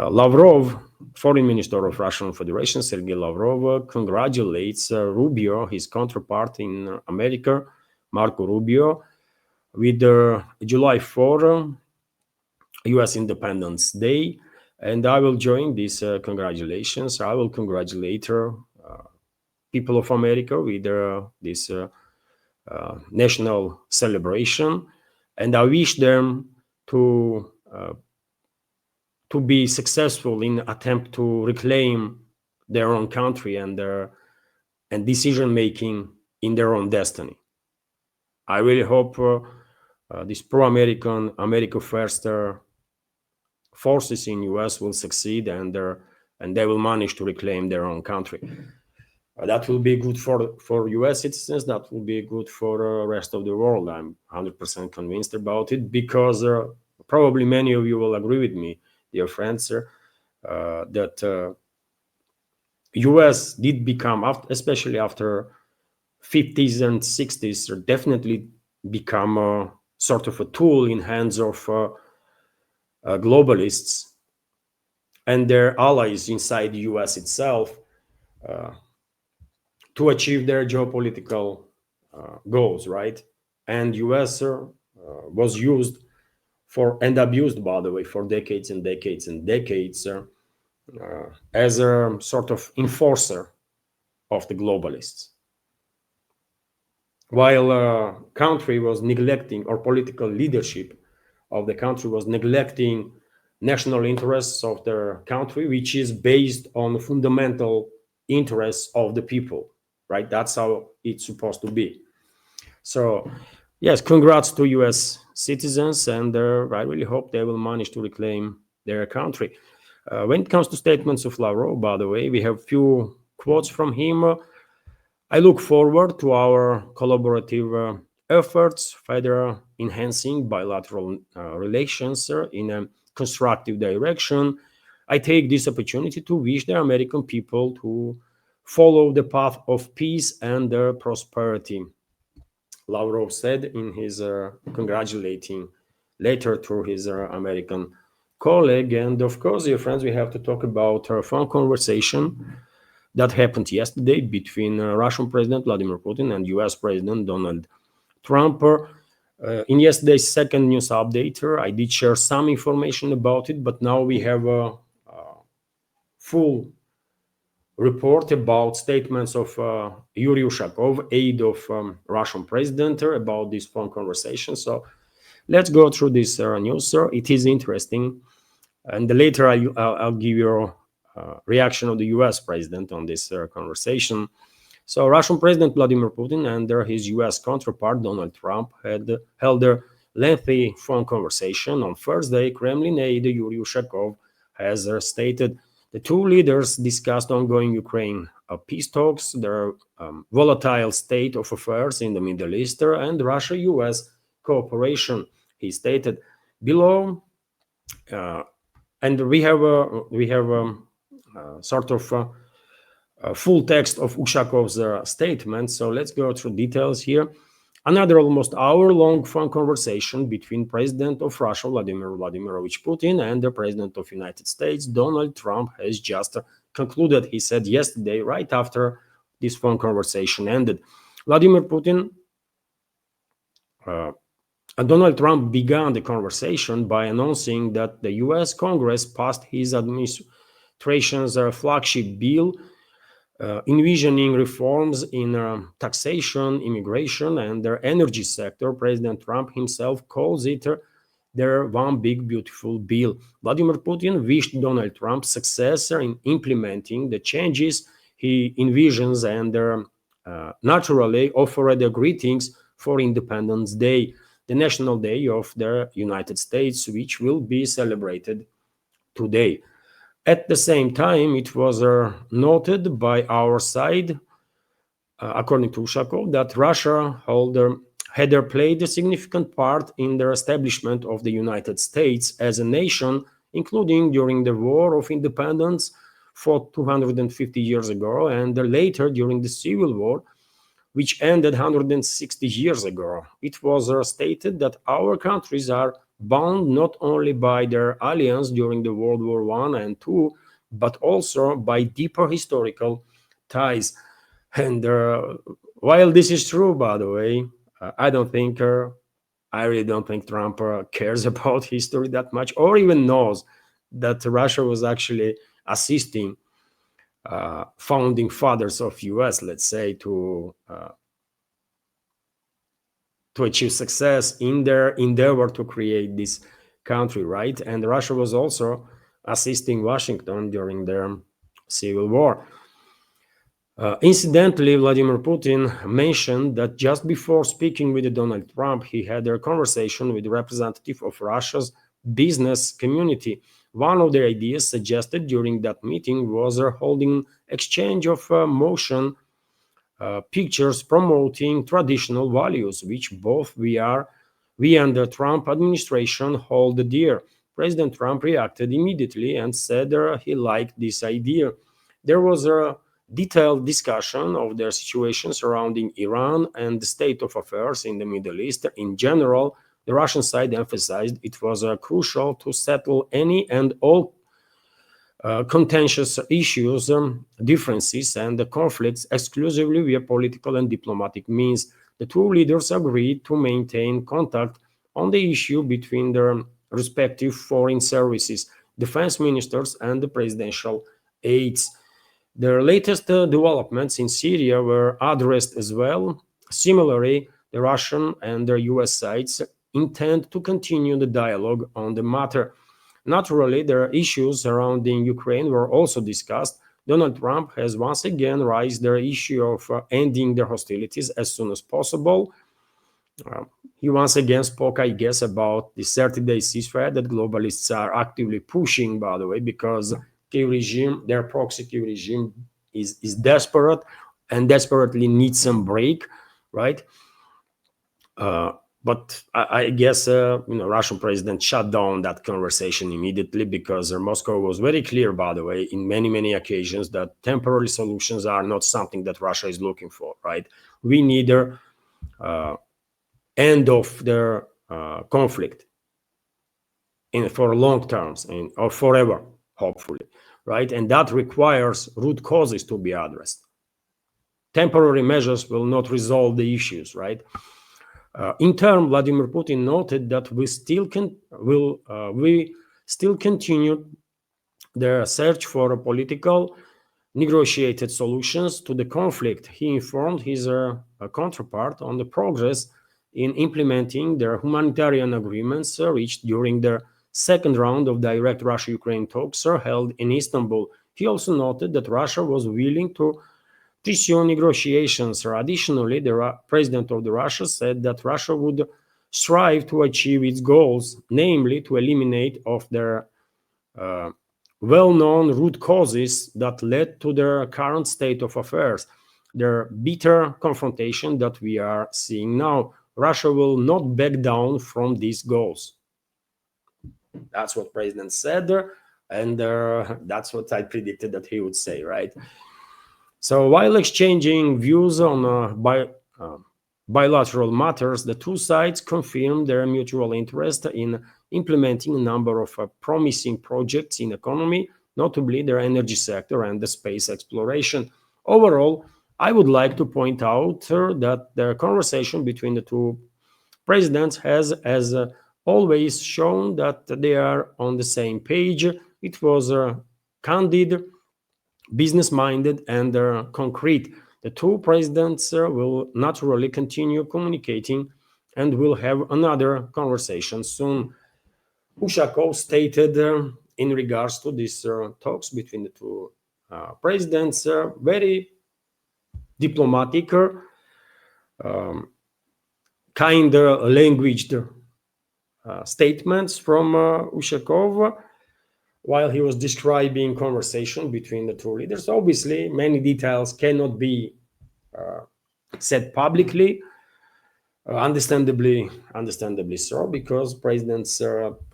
Lavrov, Foreign Minister of Russian Federation, Sergei Lavrov, congratulates Rubio, his counterpart in America, Marco Rubio, with July 4, U.S. Independence Day. And I will join these congratulations. I will congratulate people of America with this national celebration. And I wish them to be successful in attempt to reclaim their own country and decision making in their own destiny. I really hope these pro-American, America First forces in US will succeed and they will manage to reclaim their own country. That will be good for US citizens. That will be good for the rest of the world. I'm 100% convinced about it, because probably many of you will agree with me, dear friends, that US did become, especially after 50s and 60s, definitely become a sort of a tool in hands of globalists and their allies inside the US itself to achieve their geopolitical goals, right? And US was used for, and abused, by the way, for decades and decades and decades as a sort of enforcer of the globalists. While country was neglecting, or political leadership of the country was neglecting national interests of their country, which is based on fundamental interests of the people, right? That's how it's supposed to be. So, yes, congrats to US citizens, and I really hope they will manage to reclaim their country. When it comes to statements of Lavrov, by the way, we have few quotes from him. I look forward to our collaborative efforts, further enhancing bilateral relations in a constructive direction. I take this opportunity to wish the American people to follow the path of peace and prosperity, Lavrov said in his congratulating letter to his American colleague. And of course, dear friends, we have to talk about our phone conversation that happened yesterday between Russian President Vladimir Putin and US President Donald Trump. In yesterday's second news update, I did share some information about it, but now we have a full report about statements of Yuri Ushakov, aide of Russian president, about this phone conversation. So let's go through this news, sir. It is interesting. And later I'll give you a reaction of the US president on this conversation. So Russian President Vladimir Putin and his US counterpart Donald Trump had held a lengthy phone conversation on Thursday. Kremlin aide Yuri Ushakov has stated the two leaders discussed ongoing Ukraine peace talks, their volatile state of affairs in the Middle East, and Russia-US cooperation. He stated below, and we have sort of full text of Ushakov's statement. So let's go through details here. Another almost hour-long phone conversation between President of Russia, Vladimir Vladimirovich Putin, and the President of the United States, Donald Trump, has just concluded, he said yesterday, right after this phone conversation ended. Vladimir Putin and Donald Trump began the conversation by announcing that the US Congress passed his administration's flagship bill envisioning reforms in taxation, immigration, and their energy sector. President Trump himself calls it their one big beautiful bill. Vladimir Putin wished Donald Trump success in implementing the changes he envisions and naturally offered greetings for Independence Day, the national day of the United States, which will be celebrated today. At the same time, it was noted by our side, according to Ushakov, that Russia had played a significant part in the establishment of the United States as a nation, including during the War of Independence fought 250 years ago, and later during the Civil War, which ended 160 years ago. It was stated that our countries are bound not only by their alliance during the World War I and II, but also by deeper historical ties. And while this is true, by the way, I really don't think Trump cares about history that much, or even knows that Russia was actually assisting founding fathers of US, let's say, to achieve success in their endeavor to create this country, right? And Russia was also assisting Washington during their civil war. Incidentally, Vladimir Putin mentioned that just before speaking with Donald Trump, he had a conversation with the representative of Russia's business community. One of the ideas suggested during that meeting was holding exchange of motion pictures promoting traditional values, which both we and the Trump administration hold dear. President Trump reacted immediately and said he liked this idea. There was a detailed discussion of the situation surrounding Iran and the state of affairs in the Middle East. In general, the Russian side emphasized it was crucial to settle any and all contentious issues, differences, and conflicts exclusively via political and diplomatic means. The two leaders agreed to maintain contact on the issue between their respective foreign services, defense ministers, and the presidential aides. The latest developments in Syria were addressed as well. Similarly, the Russian and the US sides intend to continue the dialogue on the matter. Naturally, there are issues surrounding Ukraine were also discussed. Donald Trump has once again raised the issue of ending the hostilities as soon as possible. He once again spoke, I guess, about the 30-day ceasefire that globalists are actively pushing, by the way, because Kiev regime, their proxy Kiev regime, is desperate and desperately needs some break, right? But I guess Russian president shut down that conversation immediately because Moscow was very clear, by the way, in many occasions that temporary solutions are not something that Russia is looking for, right? We need an end of their conflict for long terms or forever, hopefully, right? And that requires root causes to be addressed. Temporary measures will not resolve the issues, right? In turn, Vladimir Putin noted that we still continue the search for political negotiated solutions to the conflict. He informed his counterpart on the progress in implementing the humanitarian agreements reached during the second round of direct Russia-Ukraine talks held in Istanbul. He also noted that Russia was willing to pursue negotiations. Additionally, the president of Russia said that Russia would strive to achieve its goals, namely to eliminate of their well-known root causes that led to their current state of affairs, their bitter confrontation that we are seeing now. Russia will not back down from these goals. That's what President said, and that's what I predicted that he would say, right? So while exchanging views on bilateral matters, the two sides confirmed their mutual interest in implementing a number of promising projects in economy, notably their energy sector and the space exploration. Overall, I would like to point out that the conversation between the two presidents has, as always, shown that they are on the same page. It was candid, business-minded, and concrete. The two presidents will naturally continue communicating and will have another conversation soon. Ushakov stated in regards to these talks between the two presidents, very diplomatic, kind languaged statements from Ushakov while he was describing conversation between the two leaders. Obviously, many details cannot be said publicly, understandably so, because presidents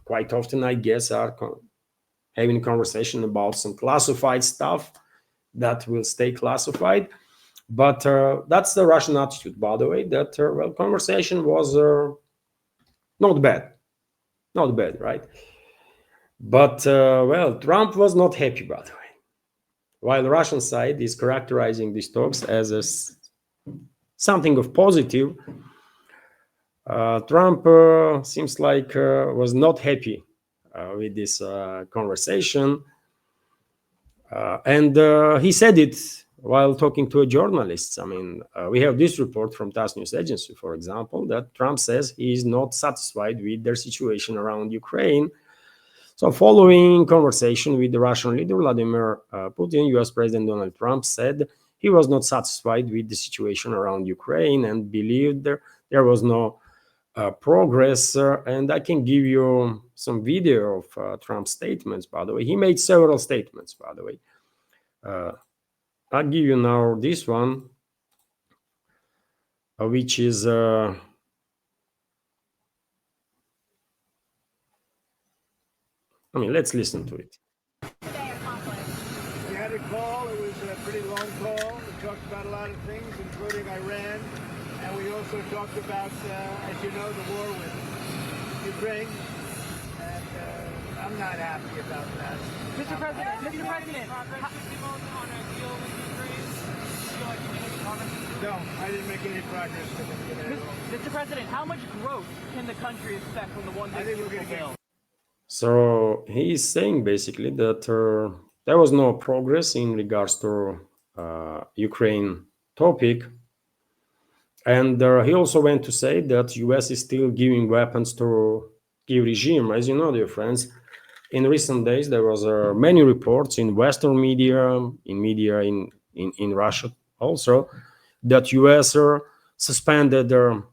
quite often, I guess, are having a conversation about some classified stuff that will stay classified. But that's the Russian attitude, by the way, that conversation was not bad. Not bad, right? But, well, Trump was not happy, by the way. While the Russian side is characterizing these talks as something of positive, Trump seems like was not happy with this conversation. And he said it while talking to a journalist. I mean, we have this report from TASS News Agency, for example, that Trump says he is not satisfied with their situation around Ukraine. So, following conversation with the Russian leader Vladimir Putin, US President Donald Trump said he was not satisfied with the situation around Ukraine and believed there was no progress. And I can give you some video of Trump's statements, by the way. He made several statements, by the way. I'll give you now this one, which is let's listen to it. We had a call. It was a pretty long call. We talked about a lot of things, including Iran. And we also talked about, as you know, the war with Ukraine. And I'm not happy about that. Mr. President, no, I didn't make any progress with it. Mr. President, how much growth can the country expect from the one big beautiful bill? So he is saying basically that there was no progress in regards to Ukraine topic. And he also went to say that US is still giving weapons to Kiev regime. As you know, dear friends, in recent days, there was many reports in Western media, in Russia also, that US suspended their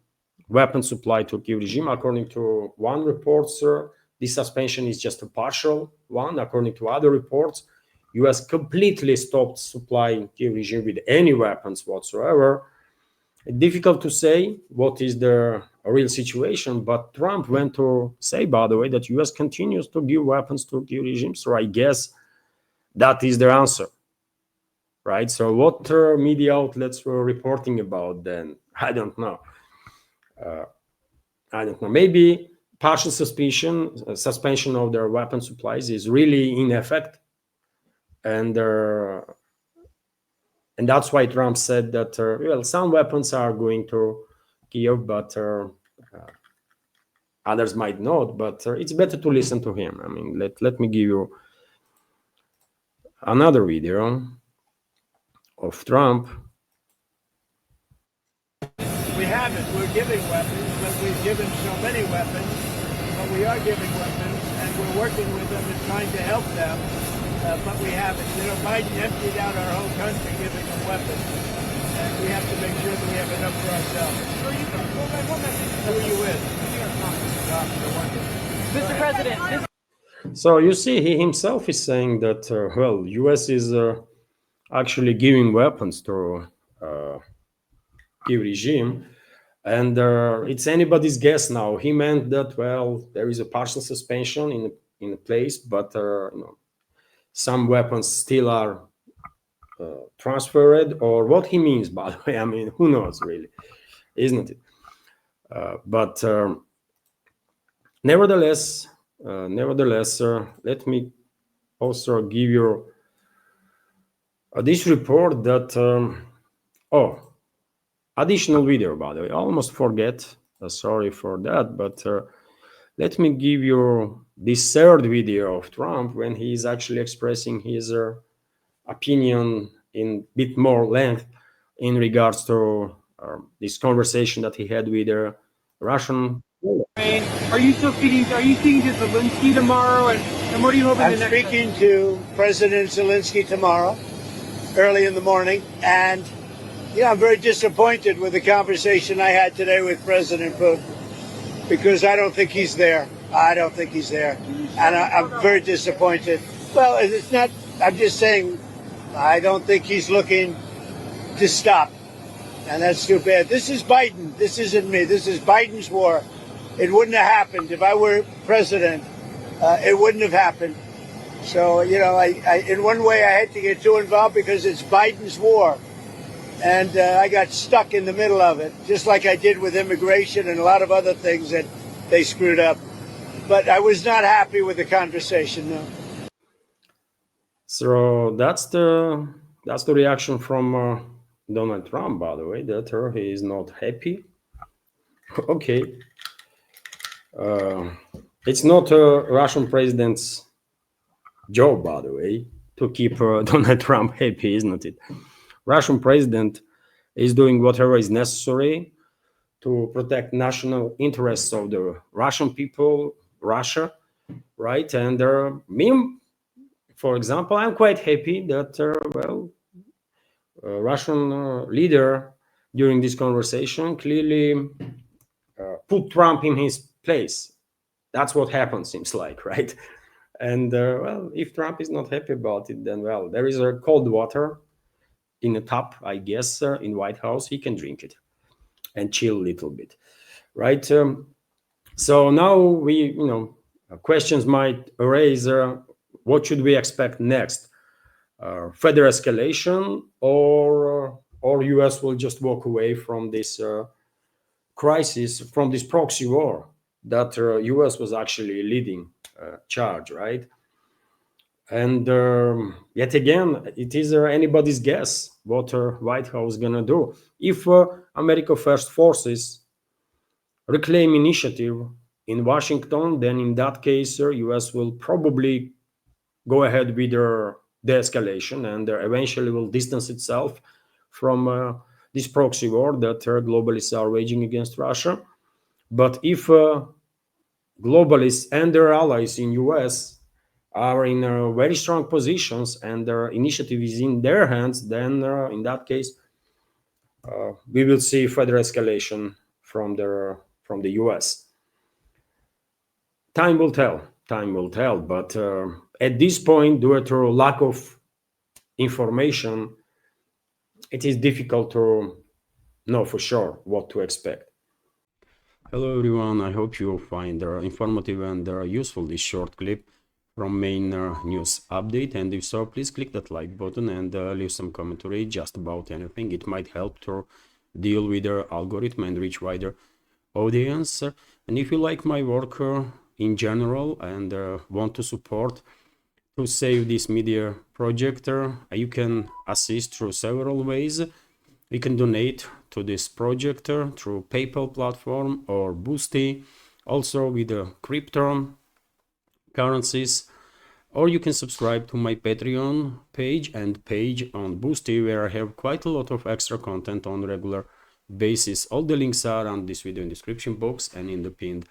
weapon supply to Kiev regime. According to one report, this suspension is just a partial one. According to other reports, US completely stopped supplying Kiev regime with any weapons whatsoever. Difficult to say what is the real situation, but Trump went to say, by the way, that US continues to give weapons to Kiev regime. So I guess that is the answer, right? So what media outlets were reporting about then? I don't know. Maybe partial suspension of their weapon supplies is really in effect, and that's why Trump said that well, some weapons are going to Kiev, but others might not. But it's better to listen to him. I mean, let me give you another video of Trump. We haven't. We're giving weapons, but we've given so many weapons. But we are giving weapons, and we're working with them and trying to help them. But we haven't. You know, Biden emptied out our whole country giving them weapons. And we have to make sure that we have enough for ourselves. Who are you with? Mr. President, So you see, he himself is saying that, well, US is actually giving weapons to Kiev regime. And it's anybody's guess now. He meant that, well, there is a partial suspension in place, but some weapons still are transferred, or what he means, by the way. I mean, who knows, really, isn't it? But nevertheless, let me also give you this report that, additional video, by the way. I almost forget. Sorry for that, but let me give you this third video of Trump when he is actually expressing his opinion in a bit more length in regards to this conversation that he had with the Russian. Are you speaking to Zelensky tomorrow? And what are you hoping I'm speaking to President Zelensky tomorrow, early in the morning. And, I'm very disappointed with the conversation I had today with President Putin, because I don't think he's there. And I'm very disappointed. Well, it's not, I'm just saying, I don't think he's looking to stop. And that's too bad. This is Biden. This isn't me. This is Biden's war. It wouldn't have happened if I were president. It wouldn't have happened. So, I in one way I had to get too involved because it's Biden's war. And I got stuck in the middle of it, just like I did with immigration and a lot of other things that they screwed up. But I was not happy with the conversation, no. So that's the reaction from Donald Trump, by the way, that he is not happy. Okay, it's not a Russian president's job, by the way, to keep Donald Trump happy, isn't it? Russian president is doing whatever is necessary to protect national interests of the Russian people, Russia, right? And me, for example, I'm quite happy that Russian leader during this conversation clearly put Trump in his place. That's what happens, seems like, right? And well, if Trump is not happy about it, then well, there is a cold water in a tub, I guess, in White House. He can drink it and chill a little bit, right? So now questions might arise. What should we expect next? Further escalation, or US will just walk away from this crisis, from this proxy war that US was actually leading charge, right? And yet again, it is anybody's guess what White House gonna do. If America First forces reclaim initiative in Washington, then in that case, US will probably go ahead with their de-escalation and eventually will distance itself from this proxy war that globalists are waging against Russia. But if globalists and their allies in US are in very strong positions and their initiative is in their hands, then in that case, we will see further escalation from the US. Time will tell. Time will tell. But at this point, due to lack of information, it is difficult to know for sure what to expect. Hello everyone, I hope you find informative and useful this short clip from main news update, and if so, please click that like button and leave some commentary just about anything. It might help to deal with the algorithm and reach wider audience. And if you like my work in general and want to support to save this media project, you can assist through several ways. You can donate to this project through PayPal platform or Boosty, also with the crypto currencies, or you can subscribe to my Patreon page and page on Boosty, where I have quite a lot of extra content on regular basis. All the links are on this video in description box and in the pinned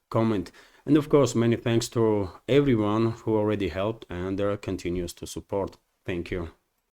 comment. And of course, many thanks to everyone who already helped and continues to support. Thank you.